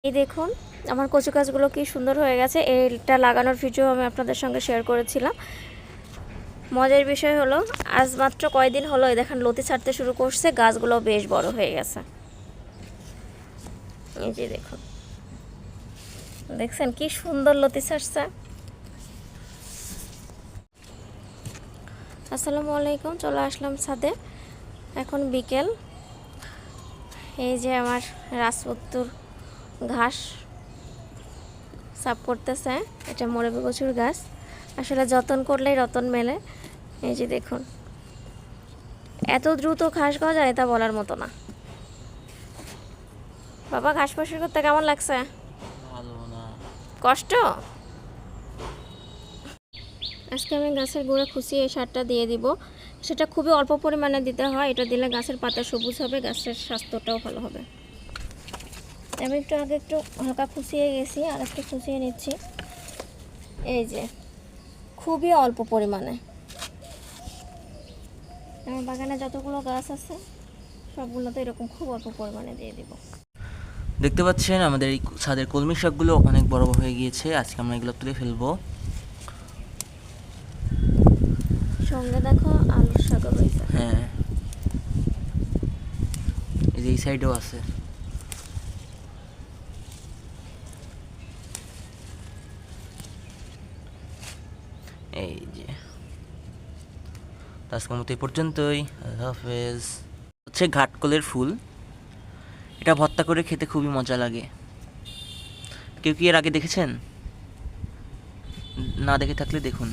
এই দেখুন আমার কচু গাছগুলো কি সুন্দর হয়ে গেছে। এইটা লাগানোর ভিডিও আমি আপনাদের সঙ্গে শেয়ার করেছিলাম। মজার বিষয় হলো আজ মাত্র কয়দিন হলো এই দেখেন লতি ছাড়তে শুরু করছে, গাছগুলো বেশ বড় হয়ে গেছে। এই যে দেখুন, দেখছেন কি সুন্দর লতি ছাড়ছে। আসসালামু আলাইকুম, চলে আসলাম ছাদে। এখন বিকেল। এই যে আমার রাজপুত্তুর ঘাস সাফ করতেছে। এটা মরবি কচুর গাছ, আসলে যত্ন করলেই রতন মেলে। এই যে দেখুন এত দ্রুত ঘাস গজায় তা বলার মতো না। বাবা ঘাস পরিষ্কার করতে কেমন লাগছে? ভালো না, কষ্ট। আজকে আমি গাছের গোড়া খুশি এই সারটা দিয়ে দিব। সেটা খুবই অল্প পরিমাণে দিতে হয়, এটা দিলে গাছের পাতা সবুজ হবে, গাছের স্বাস্থ্যটাও ভালো হবে। আমি একটু আগে একটু হালকা খুশিয়ে গেছি, আর একটু খুশিয়ে নিচ্ছি। এই যে খুবই অল্প পরিমাণে। আমার বাগানে যতগুলো গাছ আছে সবগুলোতে এরকম খুব অল্প পরিমাণে দিয়ে দিব। দেখতে পাচ্ছেন আমাদের এই ছাদের কলমি শাকগুলো অনেক বড় হয়ে গিয়েছে। আজকে আমরা এগুলো তুলে ফেলবো। সঙ্গে দেখো আলুর শাকও হয়েছে। হ্যাঁ, এই যে এই সাইডেও আছে। এই যে আজকের মতো এই পর্যন্তই। আল্লাহ হাফেজ। হচ্ছে ঘাটকলের ফুল, এটা ভর্তা করে খেতে খুবই মজা লাগে। কেউ কি এর আগে দেখেছেন? না দেখে থাকলে দেখুন।